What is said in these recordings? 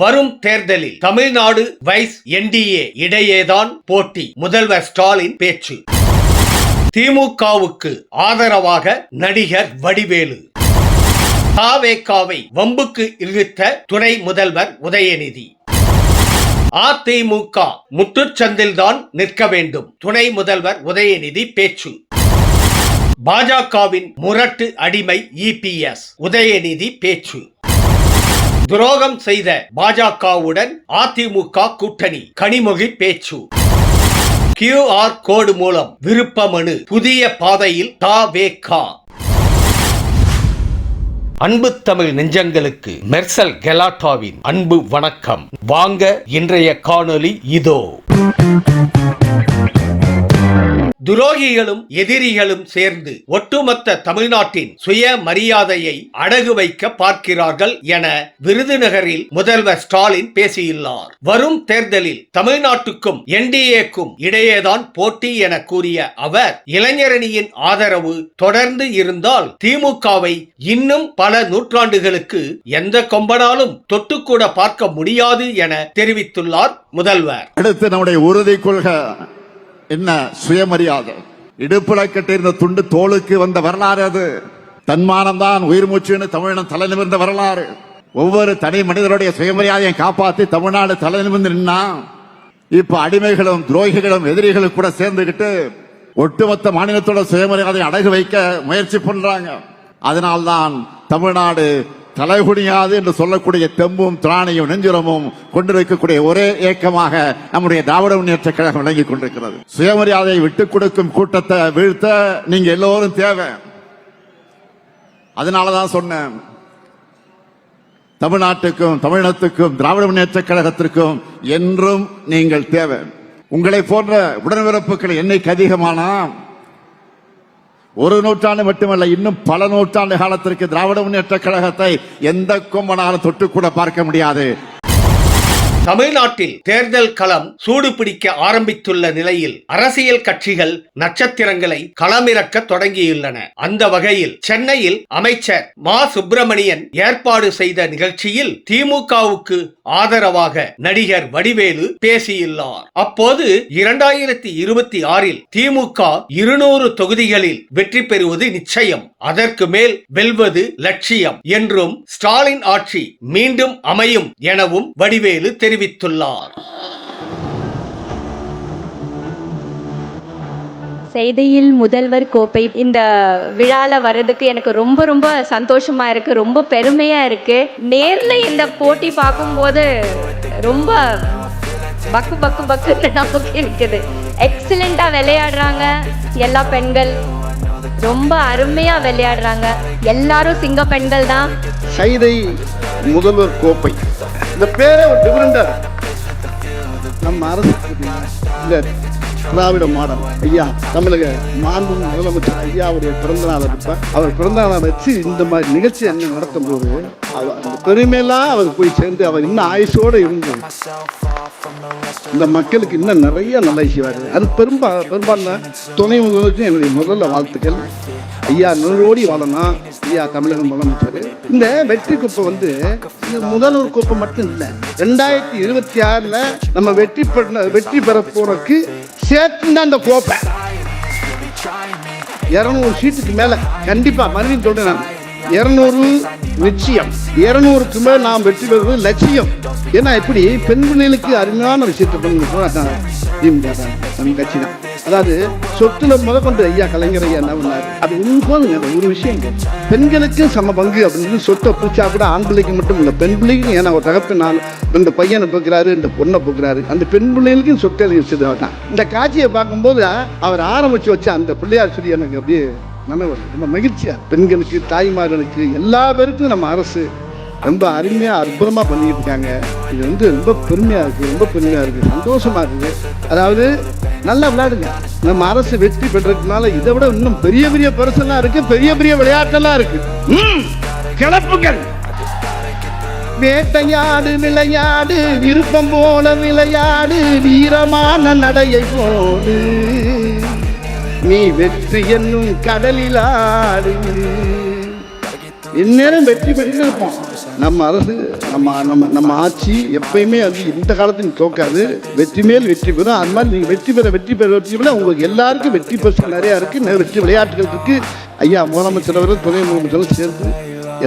வரும் தேர்தலில் Tamil Nadu wise NDA இடையேதான் போட்டி. முதல்வர் ஸ்டாலின் பேச்சு. திமுகவுக்கு ஆதரவாக நடிகர் வடிவேலு. தாவேகாவை வம்புக்கு இழுத்த துணை முதல்வர் உதயநிதி. அதிமுக முட்டுச்சந்தில்தான் நிற்க வேண்டும். துணை முதல்வர் உதயநிதி பேச்சு. பாஜகவின் முரட்டு அடிமை இபிஎஸ். உதயநிதி பேச்சு. துரோகம் செய்த பாஜகவுடன் அதிமுக கூட்டணி. கனிமொழி பேச்சு. QR கோடு மூலம் விருப்ப மனு. புதிய பாதையில் தாவேகா. அன்பு தமிழ் நெஞ்சங்களுக்கு மெர்சல் கெலாட்டாவின் அன்பு வணக்கம். வாங்க இன்றைய காணொளி இதோ. துரோகிகளும் எதிரிகளும் சேர்ந்து ஒட்டுமொத்த தமிழ்நாட்டின் சுய மரியாதையை அடகு வைக்க பார்க்கிறார்கள் என விருதுநகரில் முதல்வர் ஸ்டாலின் பேசியுள்ளார். வரும் தேர்தலில் தமிழ்நாட்டுக்கும் என்டிஏக்கும் இடையேதான் போட்டி என கூறிய அவர், இளைஞரணியின் ஆதரவு தொடர்ந்து இருந்தால் திமுகவை இன்னும் பல நூற்றாண்டுகளுக்கு எந்த கொம்பனாலும் தொட்டுக்கூட பார்க்க முடியாது என தெரிவித்துள்ளார் முதல்வர். அடுத்து நம்முடைய உறுதி கொள்கை என்ன? சுயமரியாதை. இடுப்புல கட்டியிருந்த துண்டு தோளுக்கு வந்த வரலாறு அது. தன்மானம் தான் உயிர் மூச்சுன்னு தமிழினம் தலை நிமிர்ந்த வரலாறு. ஒவ்வொரு தனி மனிதருடைய சுயமரியாதையை காப்பாற்றி தமிழ்நாடு தலை நிமிர்ந்து நின்னா, இப்ப அடிமைகளும் துரோகிகளும் எதிரிகளும் கூட சேர்ந்துகிட்டு ஒட்டுமொத்த மாநிலத்தோட சுயமரியாதையை அடகு வைக்க முயற்சி பண்றாங்க. அதனால்தான் தமிழ்நாடு தலைகுனியாது என்று சொல்லக்கூடிய தெம்பும் திராணியும் நெஞ்சுரமும் கொண்டிருக்கக்கூடிய ஒரே இயக்கமாக நம்முடைய திராவிட முன்னேற்ற கழகம் விளங்கிக் கொண்டிருக்கிறது. சுயமரியாதையை விட்டுக் கொடுக்கும் கூட்டத்தை வீழ்த்த நீங்க எல்லோரும் தேவை. அதனாலதான் சொன்னேன், தமிழ்நாட்டுக்கும் தமிழினத்துக்கும் திராவிட முன்னேற்ற கழகத்திற்கும் என்றும் நீங்கள் தேவை. உங்களை போன்ற உடன்பிறப்புகள் எண்ணிக்கை அதிகமானா ஒரு நூற்றாண்டு மட்டுமல்ல, இன்னும் பல நூற்றாண்டு காலத்திற்கு திராவிட முன்னேற்ற கழகத்தை எந்த கொம்பனாலும் தொட்டுக்கூட பார்க்க முடியாது. தமிழ்நாட்டில் தேர்தல் களம் சூடு பிடிக்க ஆரம்பித்துள்ள நிலையில் அரசியல் கட்சிகள் நட்சத்திரங்களை களமிறக்க தொடங்கியுள்ளன. அந்த வகையில் சென்னையில் அமைச்சர் மா சுப்பிரமணியன் ஏற்பாடு செய்த நிகழ்ச்சியில் திமுகவுக்கு ஆதரவாக நடிகர் வடிவேலு பேசியுள்ளார். அப்போது 2026இல் திமுக 200 தொகுதிகளில் வெற்றி பெறுவது நிச்சயம், அதற்கு மேல் வெல்வது லட்சியம் என்றும் ஸ்டாலின் ஆட்சி மீண்டும் அமையும் எனவும் வடிவேலு தெரிவித்துள்ளார். செய்தியில் முதல்வர் கோப்பை இந்த விழால வர்றதுக்கு எனக்கு ரொம்ப ரொம்ப சந்தோஷமா இருக்கு, ரொம்ப பெருமையா இருக்கு. நேர்ல இந்த போட்டி பார்க்கும்போது ரொம்ப பக்கு பக்கு பக்கு நமக்கு இருக்குது. எக்ஸலண்டா விளையாடுறாங்க எல்லா பெண்கள், ரொம்ப அருமையா விளையாடுறாங்க. எல்லாரும் சிங்க பெண்கள் தான். சைதை முதல்வர் கோப்பை இந்த பேரே ஒரு டிஃபரெண்டா நம்ம அரசு இந்த திராவிட மாடல் ஐயா தமிழக மாண்பு முதலமைச்சர் ஐயாவுடைய பிறந்த நாள் இருப்ப அவர் பிறந்த நாளை வச்சு இந்த மாதிரி நிகழ்ச்சி என்ன நடத்தும் போது அந்த பெருமையெல்லாம் அவர் போய் சேர்ந்து அவர் இன்னும் ஆயுசோடு இருந்து இந்த மக்களுக்கு இன்னும் நிறைய நல்ல செய்வார். அது பெரும்பாலான துணை முதலமைச்சர் என்னுடைய முதல்ல வாழ்த்துக்கள். ஐயா நூறோடி வாழணும் ஐயா தமிழக முதலமைச்சர். இந்த வெற்றி கோப்பை வந்து இந்த முதல்வர் கோப்பை மட்டும் இல்லை, 2026 நம்ம வெற்றி பெற போறதுக்கு சேர்த்துதான் அந்த கோப்பை 200 சீட்டுக்கு மேல கண்டிப்பா மறுபடியும் சொல்றேன், 200 நிச்சயம், 200க்கு மேல நாம் வெற்றி பெறுவது லட்சியம். ஏன்னா இப்படி பெண் பிள்ளைகளுக்கு அருமையான விஷயத்தை நம்ம கட்சி தான். அதாவது சொத்துல முத கொண்டு ஐயா கலைஞர் ஐயா என்ன பண்ணாரு, அது போதுங்க. ஒரு விஷயம், பெண்களுக்கு சம பங்கு அப்படின்னு சொத்தை பிடிச்சா கூட ஆண் பிள்ளைக்கு மட்டும் இல்லை, பெண் பிள்ளைக்கும். ஏன்னா ஒரு தகப்பன் நான் இந்த பையனை போக்குறாரு, இந்த பொண்ணை போக்குறாரு, அந்த பெண் பிள்ளைகளுக்கும் சொத்தை எழுதி தான். இந்த காட்சியை பார்க்கும்போது அவர் ஆரம்பிச்சு வச்ச அந்த பிள்ளையார் சொல்லி எனக்கு அப்படியே ரொம்ப மகிழ்ச்சியா, பெண்களுக்கு தாய்மார்களுக்கு எல்லா பேருக்கும் நம்ம அரசு ரொம்ப அருமையா அற்புதமா பண்ணிட்டு இருக்காங்க. இது வந்து ரொம்ப பெருமையா இருக்கு, ரொம்ப பெருமையா இருக்கு, சந்தோஷமா இருக்கு. அதாவது நல்லா விளையாடுங்க. நம்ம அரசு வெற்றி பெற்றதுனால இதை விட இன்னும் பெரிய பெரிய பரிசெல்லாம் இருக்கு, பெரிய பெரிய விளையாட்டெல்லாம் இருக்கு. கிளப்புகள் வேட்டையாடு விளையாடு, விருப்பம் போல விளையாடு, வீரமான நடையை போடு, நீ வெற்றி என்னும் கடலில் ஆடு. இந்நேரம் வெற்றி பெற்று இருப்போம். நம்ம அரசு நம்ம ஆட்சி எப்பயுமே அது இந்த காலத்தில் தோக்காது, வெற்றி மேல் வெற்றி பெறும். அது மாதிரி நீங்கள் வெற்றி பெற உங்களுக்கு எல்லாருக்கும் வெற்றி பெற்று நிறையா இருக்குது, வெற்றி விளையாட்டுகள் இருக்குது. ஐயா முதலமைச்சர் அவர்கள் துணை முதலமைச்சரும் சேர்த்து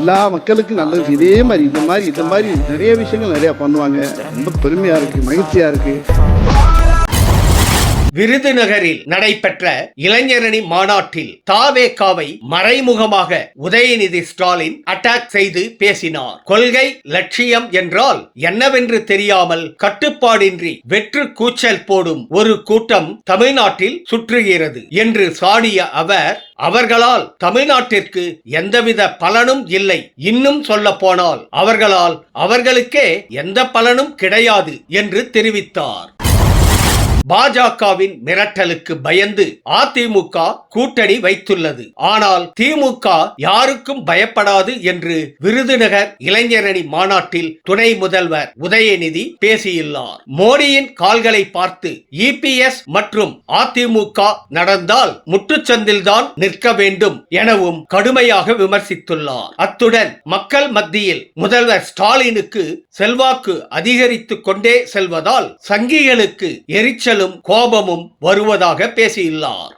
எல்லா மக்களுக்கும் நல்லது. இதே மாதிரி இந்த மாதிரி நிறைய விஷயங்கள் நிறையா பண்ணுவாங்க. ரொம்ப பெருமையாக இருக்குது, மகிழ்ச்சியாக இருக்குது. விருதுநகரில் நடைபெற்ற இளைஞரணி மாநாட்டில் தாவேகாவை மறைமுகமாக உதயநிதி ஸ்டாலின் அட்டாக் செய்து பேசினார். கொள்கை லட்சியம் என்றால் என்னவென்று தெரியாமல் கட்டுப்பாடின்றி வெற்று கூச்சல் போடும் ஒரு கூட்டம் தமிழ்நாட்டில் சுற்றுகிறது என்று சாடிய அவர்களால் தமிழ்நாட்டிற்கு எந்தவித பலனும் இல்லை, இன்னும் சொல்ல போனால் அவர்களால் அவர்களுக்கே எந்த பலனும் கிடையாது என்று தெரிவித்தார். பாஜகவின் மிரட்டலுக்கு பயந்து அதிமுக கூட்டணி வைத்துள்ளது. ஆனால் திமுக யாருக்கும் பயப்படாது என்று விருதுநகர் இளைஞரணி மாநாட்டில் துணை முதல்வர் உதயநிதி பேசியுள்ளார். மோடியின் கால்களை பார்த்து இபிஎஸ் மற்றும் அதிமுக நடந்தால் முட்டுச்சந்தில்தான் நிற்க வேண்டும் எனவும் கடுமையாக விமர்சித்துள்ளார். அத்துடன் மக்கள் மத்தியில் முதல்வர் ஸ்டாலினுக்கு செல்வாக்கு அதிகரித்துக் கொண்டே செல்வதால் சங்கிகளுக்கு எரிச்சலும் கோபமும் வருவதாக பேசியுள்ளார்.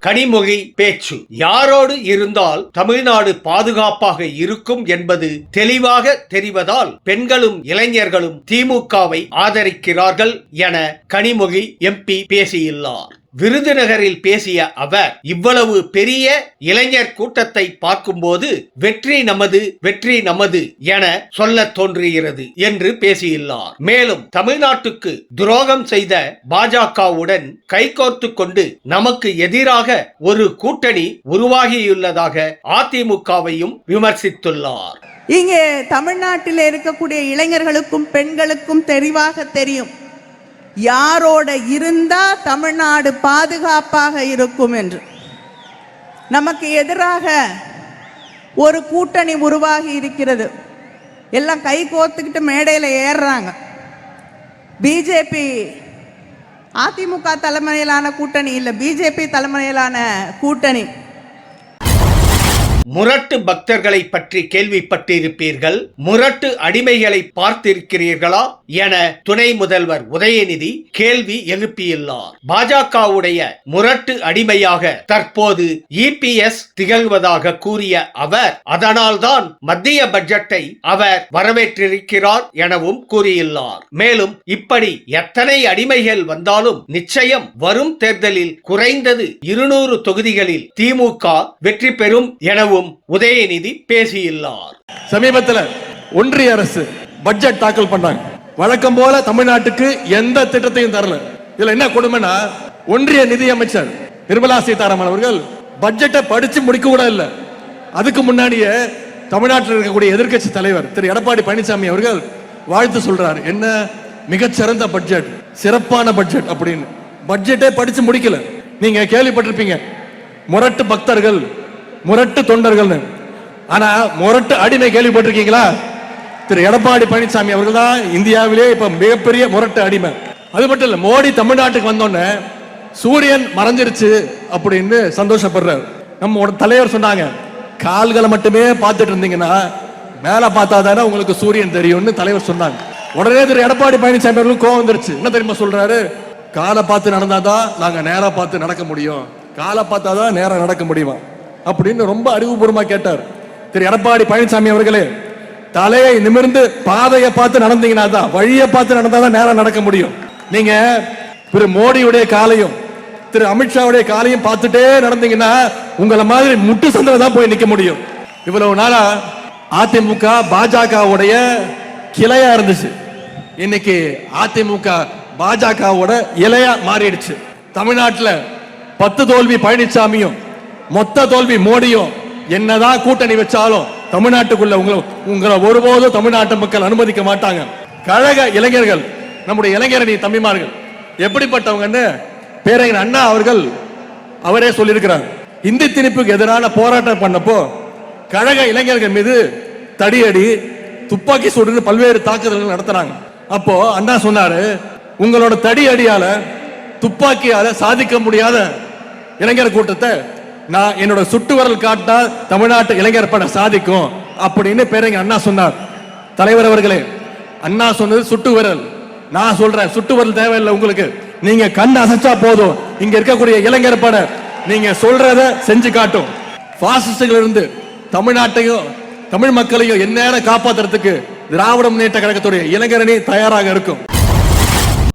கனிமொழி பேச்சு: யாரோடு இருந்தால் தமிழ்நாடு பாதுகாப்பாக இருக்கும் என்பது தெளிவாக தெரிவதால் பெண்களும் இளைஞர்களும் திமுகவை ஆதரிக்கிறார்கள் என கனிமொழி எம்பி பேசியுள்ளார். விருதுநகரில் பேசிய அவர், இவ்வளவு பெரிய இளைஞர் கூட்டத்தை பார்க்கும்போது வெற்றி நமது வெற்றி நமது என சொல்ல தோன்றுகிறது என்று பேசியுள்ளார். மேலும் தமிழ்நாட்டுக்கு துரோகம் செய்த பாஜகவுடன் கைகோர்த்து கொண்டு நமக்கு எதிராக ஒரு கூட்டணி உருவாகியுள்ளதாக அதிமுகவையும் விமர்சித்துள்ளார். இங்கே தமிழ்நாட்டில் இருக்கக்கூடிய இளைஞர்களுக்கும் பெண்களுக்கும் தெளிவாக தெரியும் யாரோட இருந்தா தமிழ்நாடு பாதுகாப்பாக இருக்கும் என்று. நமக்கு எதிராக ஒரு கூட்டணி உருவாகி இருக்கிறது. எல்லாம் கை கோர்த்துக்கிட்டு மேடையில் ஏறுறாங்க. பிஜேபி அதிமுக தலைமையிலான கூட்டணி இல்லை, பிஜேபி தலைமையிலான கூட்டணி. முரட்டு பக்தர்களை பற்றி கேள்விப்பட்டிருப்பீர்கள், முரட்டு அடிமைகளை பார்த்திருக்கிறீர்களா என துணை முதல்வர் உதயநிதி கேள்வி எழுப்பியுள்ளார். பாஜகவுடைய முரட்டு அடிமையாக தற்போது இபிஎஸ் திகழ்வதாக கூறிய அவர், அதனால்தான் மத்திய பட்ஜெட்டை அவர் வரவேற்றிருக்கிறார் எனவும் கூறியுள்ளார். மேலும் இப்படி எத்தனை அடிமைகள் வந்தாலும் நிச்சயம் வரும் தேர்தலில் குறைந்தது 200 தொகுதிகளில் திமுக வெற்றி பெறும் எனவும் உதயநிதி பேசியுள்ளார். சமீபத்தில் ஒன்றிய அரசு பட்ஜெட் தாக்கல் பண்ணாங்க. வழக்கம் போல தமிழ்நாட்டுக்கு எந்த திட்டத்தையும் தரல. இதுல என்ன கொடுமைனா, ஒன்றிய நிதி அமைச்சர் நிர்மலா சீதாராமன் அவர்கள் பட்ஜெட்டை படிச்சு முடிக்க கூட இல்ல. அதுக்கு முன்னாடியே தமிழ்நாட்டில் இருக்கக்கூடிய எதிர்க்கட்சி தலைவர் திரு எடப்பாடி பழனிசாமி அவர்கள் வாழ்த்து சொல்றாரு. என்ன மிகச்சிறந்த பட்ஜெட், சிறப்பான பட்ஜெட் அப்படின்னு. பட்ஜெட்டே படிச்சு முடிக்கல. நீங்க கேள்விப்பட்டிருப்பீங்க முரட்டு பக்தர்கள், முரட்டு தொண்டர்கள். ஆனா முரட்டு அடிமை கேள்விப்பட்டிருக்கீங்களா? திரு எடப்பாடி பழனிசாமி அவர்கள் தான் இந்தியாவிலே இப்ப மிகப்பெரிய முரட்டு அடிமை. அது மட்டும் இல்ல, மோடி தமிழ்நாட்டுக்கு வந்தோடனே சூரியன் மறைஞ்சிருச்சு அப்படின்னு சந்தோஷப்படுறாரு. நம்ம தலைவர் சொன்னாங்க, கால்களை மட்டுமே பார்த்துட்டு இருந்தீங்கன்னா மேல பார்த்தா தானே உங்களுக்கு சூரியன் தெரியும்னு தலைவர் சொன்னாங்க. உடனே திரு எடப்பாடி பழனிசாமி அவர்களுக்கு கோவம் வந்துருச்சு. என்ன தெரியுமா சொல்றாரு? காலை பார்த்து நடந்தாதான் நாங்க நேரா பார்த்து நடக்க முடியும், காலை பார்த்தாதான் நேரம் நடக்க முடியுமா அப்படின்னு ரொம்ப அறிவுபூர்வமா கேட்டார். திரு எடப்பாடி பழனிசாமி அவர்களே, தலையை நிமிர்ந்து பாதையை பார்த்து நடந்தீங்கன்னா தான், வழியை பார்த்து நடந்தாதான் நேரம் நடக்க முடியும். நீங்க திரு மோடியுடைய காலையும் திரு அமித்ஷாவுடைய காலையும் பார்த்துட்டே நடந்தீங்கன்னா உங்களை மாதிரி முட்டு சந்தில தான் போய் நிக்க முடியும். இவ்வளவு நாளா அதிமுக பாஜகவுடைய கிளையா இருந்துச்சு. இன்னைக்கு அதிமுக பாஜகவோட இலையா மாறிடுச்சு. தமிழ்நாட்டில் 10 தோல்வி பழனிசாமியும் மொத்த தோல்வி மோடியும் என்னதான் கூட்டணி வச்சாலும் தமிழ்நாட்டுக்குள்ள உங்களை ஒருபோதும் தமிழ்நாட்டு மக்கள் அனுமதிக்க மாட்டாங்க. கழக இளைஞர்கள், நம்முடைய இளைஞரணி தம்பிமார்கள் எப்படிப்பட்டவங்கன்னு பேரறிஞர் அண்ணா அவர்கள் அவரே சொல்லியிருக்கிறார். இந்தி திணிப்புக்கு எதிரான போராட்டம் பண்ணப்போ கழக இளைஞர்கள் மீது தடியடி, துப்பாக்கி சூடு பல்வேறு தாக்குதல்கள் நடத்துறாங்க. அப்போ அண்ணா சொன்னாரு, உங்களோட தடி அடியால துப்பாக்கியால சாதிக்க முடியாத இளைஞர் கூட்டத்தை நான் என்னோட சுட்டு விரல் காட்டினா தமிழ்நாட்டு இளைஞர் பட சாதிக்கும் அப்படின்னு பேரங்க அண்ணா சொன்னார். தலைவர் அவர்களே, அண்ணா சொன்னது சுட்டு விரல். நான் சொல்றேன் சுட்டு விரல் தேவையில்லை உங்களுக்கு. நீங்க கண் அசைச்சா போதும், இங்க இருக்கக்கூடிய இளைஞர் பட நீங்க சொல்றத செஞ்சு காட்டும். பாசிஸ்டுகள் இருந்து தமிழ்நாட்டையும் தமிழ் மக்களையும் எந்நேரம் காப்பாத்துறதுக்கு திராவிட முன்னேற்ற கழகத்துடைய இளைஞரணி தயாராக இருக்கும்.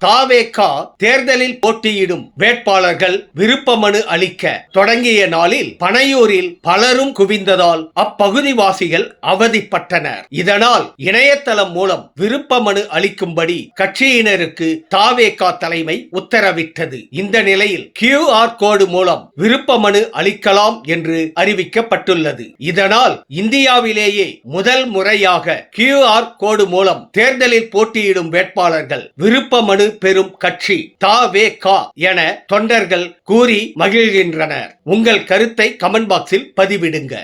தாவேகா தேர்தலில் போட்டியிடும் வேட்பாளர்கள் விருப்ப மனு அளிக்க தொடங்கிய நாளில் பனையூரில் பலரும் குவிந்ததால் அப்பகுதிவாசிகள் அவதிப்பட்டனர். இதனால் இணையதளம் மூலம் விருப்ப மனு அளிக்கும்படி கட்சியினருக்கு தாவேகா தலைமை உத்தரவிட்டது. இந்த நிலையில் QR கோடு மூலம் விருப்ப மனு அளிக்கலாம் என்று அறிவிக்கப்பட்டுள்ளது. இதனால் இந்தியாவிலேயே முதல் முறையாக QR கோடு மூலம் தேர்தலில் போட்டியிடும் வேட்பாளர்கள் விருப்ப மனு பெறும் கட்சி தாவேகா என தொண்டர்கள் கூறி மகிழ்கின்றனர். உங்கள் கருத்தை கமெண்ட் பாக்ஸில் பதிவிடுங்க.